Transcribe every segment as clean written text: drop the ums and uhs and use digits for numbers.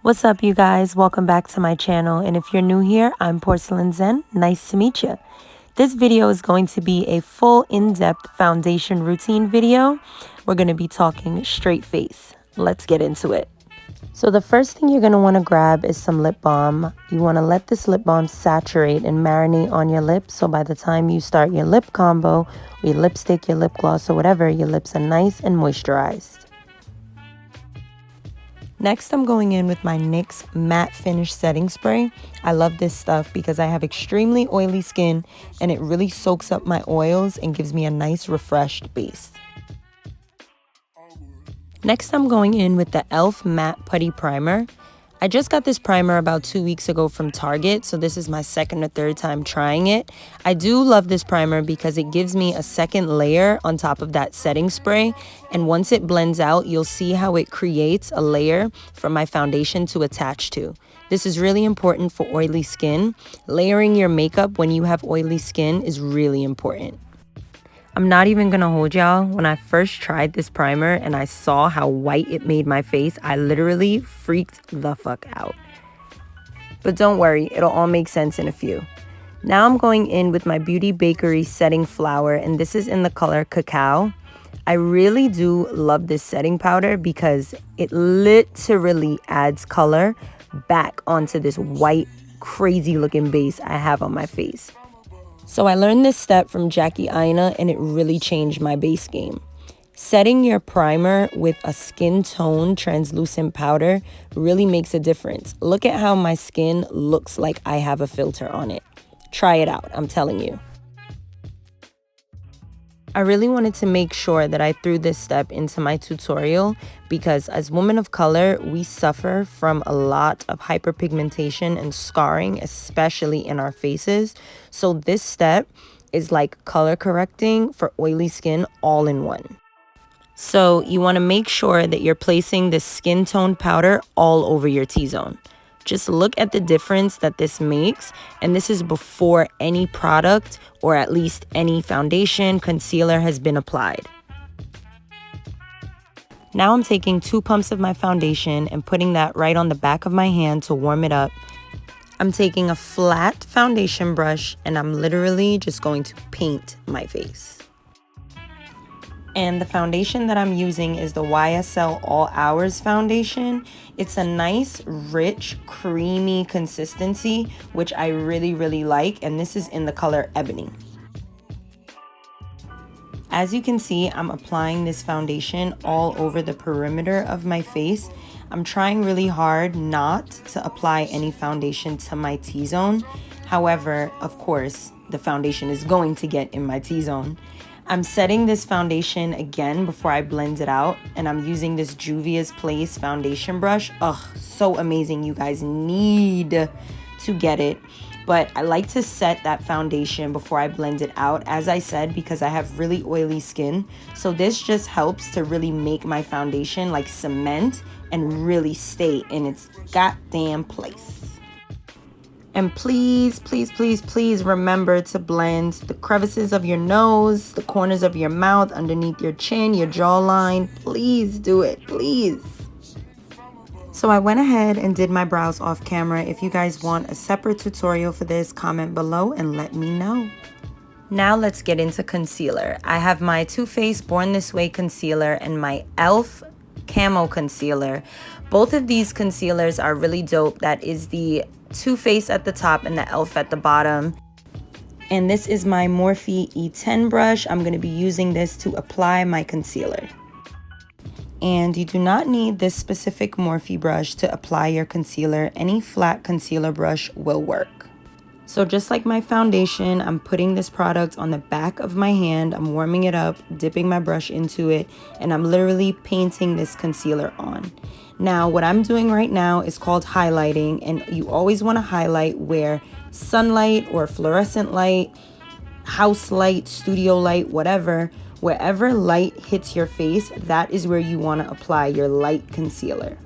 What's up, you guys? Welcome back to my channel, and if you're new here, I'm Porcelain Zen. Nice to meet you. This video is going to be a full in-depth foundation routine video. We're going to be talking straight face. Let's get into it. So the first thing you're going to want to grab is some lip balm. You want to let this lip balm saturate and marinate on your lips, so by the time you start your lip combo, your lipstick, your lip gloss, or whatever, your lips are nice and moisturized. Next, I'm going in with my NYX Matte Finish Setting Spray. I love this stuff because I have extremely oily skin and it really soaks up my oils and gives me a nice refreshed base. Next, I'm going in with the e.l.f. Matte Putty Primer. I just got this primer about 2 weeks ago from Target, so this is my second or third time trying it. I do love this primer because it gives me a second layer on top of that setting spray, and once it blends out, you'll see how it creates a layer for my foundation to attach to. This is really important for oily skin. Layering your makeup when you have oily skin is really important. I'm not even gonna hold y'all. When I first tried this primer and I saw how white it made my face, I literally freaked the fuck out. But don't worry, it'll all make sense in a few. Now I'm going in with my Beauty Bakerie setting flower, and this is in the color Cacao. I really do love this setting powder because it literally adds color back onto this white, crazy looking base I have on my face. So I learned this step from Aina, and it really changed my base game. Setting your primer with a skin tone translucent powder really makes a difference. Look at how my skin looks like I have a filter on it. Try it out, I'm telling you. I really wanted to make sure that I threw this step into my tutorial because as women of color, we suffer from a lot of hyperpigmentation and scarring, especially in our faces. So this step is like color correcting for oily skin all in one. So you want to make sure that you're placing this skin tone powder all over your T-zone. Just look at the difference that this makes, and this is before any product or at least any foundation, concealer has been applied. Now I'm taking 2 pumps of my foundation and putting that right on the back of my hand to warm it up. I'm taking a flat foundation brush and I'm literally just going to paint my face. And the foundation that I'm using is the YSL All Hours foundation. It's a nice, rich, creamy consistency, which I really like, and this is in the color Ebony. As you can see, I'm applying this foundation all over the perimeter of my face. I'm trying really hard not to apply any foundation to my T-zone. However, of course, the foundation is going to get in my T-zone. I'm setting this foundation again before I blend it out, and I'm using this Juvia's Place foundation brush. Ugh, so amazing. You guys need to get it. But I like to set that foundation before I blend it out, as I said, because I have really oily skin. So this just helps to really make my foundation like cement and really stay in its goddamn place. And please remember to blend the crevices of your nose, the corners of your mouth, underneath your chin, your jawline. Please do it, please. So I went ahead and did my brows off camera. If you guys want a separate tutorial for this, comment below and let me know. Now let's get into concealer. I have my Too Faced Born This Way concealer and my e.l.f. Camo concealer. Both of these concealers are really dope. That is the Too Faced at the top and the e.l.f. at the bottom. And this is my Morphe E10 brush. I'm going to be using this to apply my concealer. And you do not need this specific Morphe brush to apply your concealer. Any flat concealer brush will work. So just like my foundation, I'm putting this product on the back of my hand. I'm warming it up, dipping my brush into it, and I'm literally painting this concealer on. Now, what I'm doing right now is called highlighting, and you always want to highlight where sunlight or fluorescent light, house light, studio light, whatever, wherever light hits your face, that is where you want to apply your light concealer.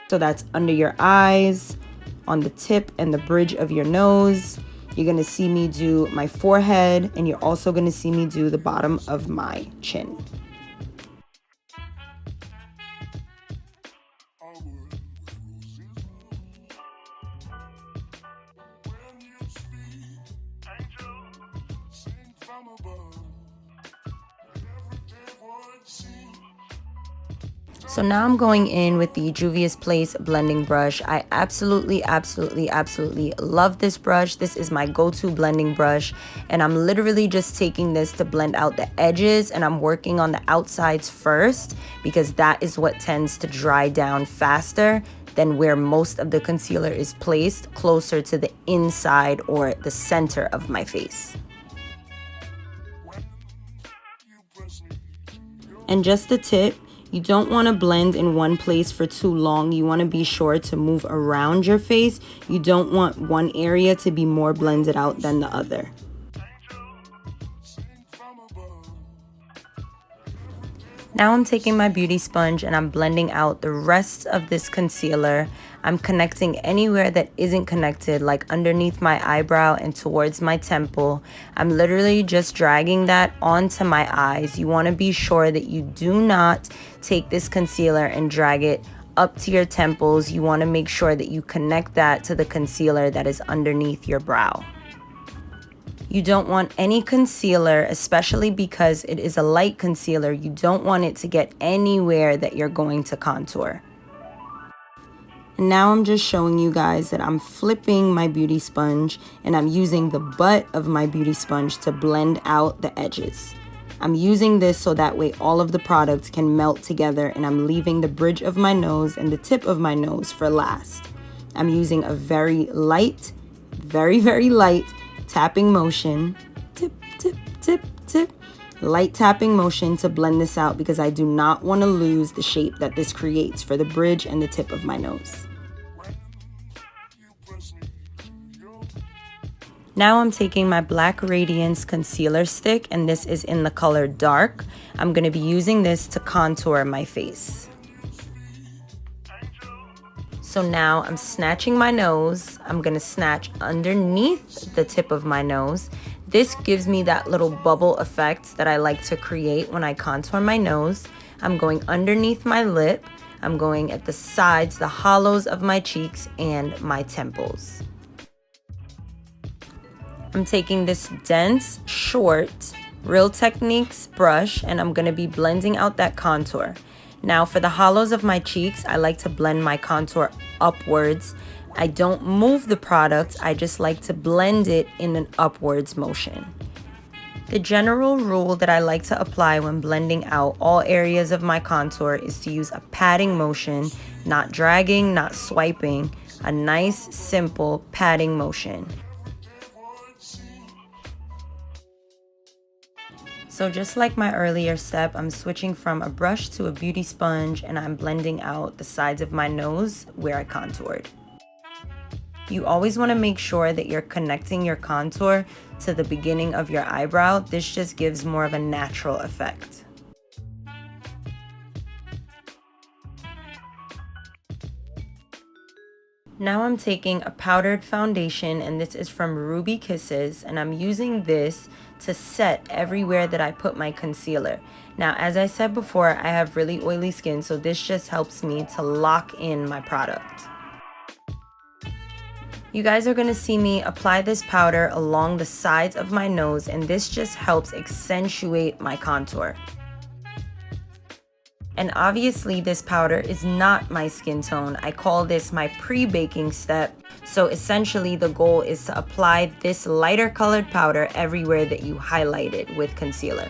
So that's under your eyes, on the tip and the bridge of your nose. You're gonna see me do my forehead, and you're also gonna see me do the bottom of my chin. So now I'm going in with the Juvia's Place blending brush. I absolutely love this brush. This is my go-to blending brush, and I'm literally just taking this to blend out the edges, and I'm working on the outsides first because that is what tends to dry down faster than where most of the concealer is placed, closer to the inside or the center of my face. And just the tip, you don't want to blend in one place for too long. You want to be sure to move around your face. You don't want one area to be more blended out than the other. Now I'm taking my beauty sponge and I'm blending out the rest of this concealer. I'm connecting anywhere that isn't connected, like underneath my eyebrow and towards my temple. I'm literally just dragging that onto my eyes. You want to be sure that you do not take this concealer and drag it up to your temples. You want to make sure that you connect that to the concealer that is underneath your brow. You don't want any concealer, especially because it is a light concealer, you don't want it to get anywhere that you're going to contour. And now I'm just showing you guys that I'm flipping my beauty sponge and I'm using the butt of my beauty sponge to blend out the edges. I'm using this so that way all of the products can melt together, and I'm leaving the bridge of my nose and the tip of my nose for last. I'm using a very light, very light tapping motion, tip, tip, tip, tip, light tapping motion to blend this out because I do not want to lose the shape that this creates for the bridge and the tip of my nose. Now I'm taking my Black Radiance concealer stick, and this is in the color dark. I'm going to be using this to contour my face. So now I'm snatching my nose. I'm gonna snatch underneath the tip of my nose. This gives me that little bubble effect that I like to create when I contour my nose. I'm going underneath my lip. I'm going at the sides, the hollows of my cheeks and my temples. I'm taking this dense, short, Real Techniques brush, and I'm gonna be blending out that contour. Now for the hollows of my cheeks, I like to blend my contour upwards. I don't move the product, I just like to blend it in an upwards motion. The general rule that I like to apply when blending out all areas of my contour is to use a patting motion, not dragging, not swiping, a nice, simple patting motion. So just like my earlier step, I'm switching from a brush to a beauty sponge, and I'm blending out the sides of my nose where I contoured. You always want to make sure that you're connecting your contour to the beginning of your eyebrow. This just gives more of a natural effect. Now I'm taking a powdered foundation, and this is from Ruby Kisses, and I'm using this to set everywhere that I put my concealer. Now, as I said before, I have really oily skin, so this just helps me to lock in my product. You guys are gonna see me apply this powder along the sides of my nose, and this just helps accentuate my contour. And obviously this powder is not my skin tone. I call this my pre-baking step. So essentially the goal is to apply this lighter colored powder everywhere that you highlighted with concealer.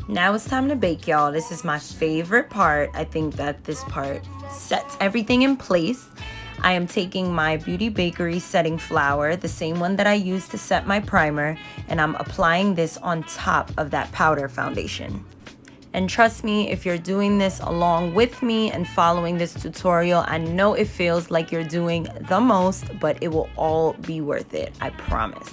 Now it's time to bake, y'all. This is my favorite part. I think that this part sets everything in place. I am taking my Beauty Bakerie setting flour, the same one that I used to set my primer, and I'm applying this on top of that powder foundation. And trust me, if you're doing this along with me and following this tutorial, I know it feels like you're doing the most, but it will all be worth it, I promise.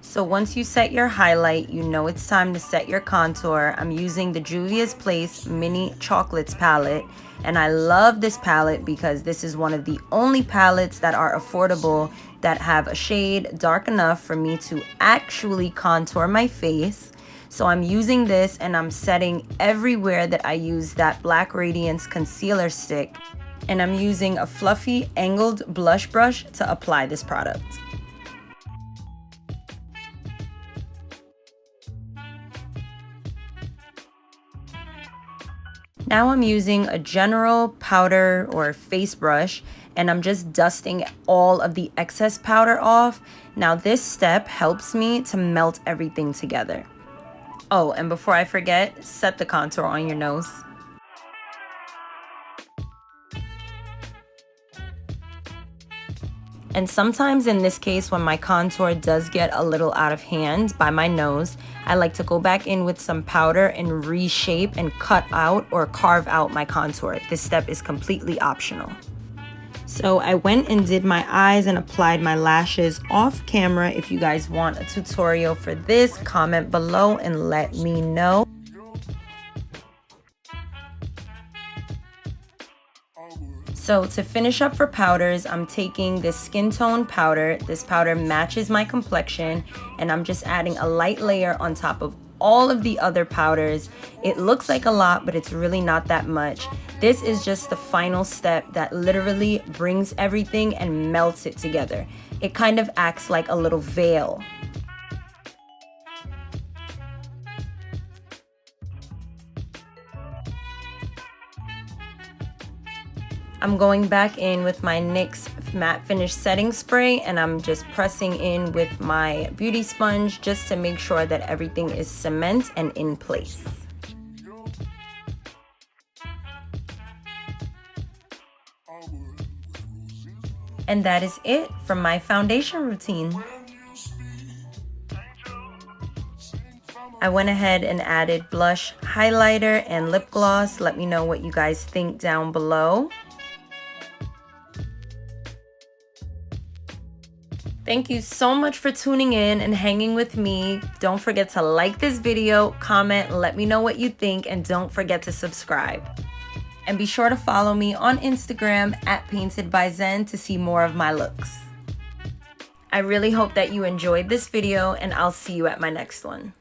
So once you set your highlight, you know it's time to set your contour. I'm using the Juvia's Place Mini Chocolates palette, and I love this palette because this is one of the only palettes that are affordable that have a shade dark enough for me to actually contour my face. So I'm using this and I'm setting everywhere that I use that Black Radiance concealer stick, and I'm using a fluffy angled blush brush to apply this product. Now I'm using a general powder or face brush, and I'm just dusting all of the excess powder off. Now this step helps me to melt everything together. Oh, and before I forget, set the contour on your nose. And sometimes in this case, when my contour does get a little out of hand by my nose, I like to go back in with some powder and reshape and cut out or carve out my contour. This step is completely optional. So I went and did my eyes and applied my lashes off camera. If you guys want a tutorial for this, comment below and let me know. So to finish up for powders, I'm taking this skin tone powder. This powder matches my complexion, and I'm just adding a light layer on top of all of the other powders. It looks like a lot, but it's really not that much. This is just the final step that literally brings everything and melts it together. It kind of acts like a little veil. I'm going back in with my NYX Matte Finish Setting Spray, and I'm just pressing in with my beauty sponge just to make sure that everything is cement and in place. And that is it for my foundation routine. I went ahead and added blush, highlighter, and lip gloss. Let me know what you guys think down below. Thank you so much for tuning in and hanging with me. Don't forget to like this video, comment, let me know what you think, and don't forget to subscribe. And be sure to follow me on Instagram at Painted by Zen to see more of my looks. I really hope that you enjoyed this video, and I'll see you at my next one.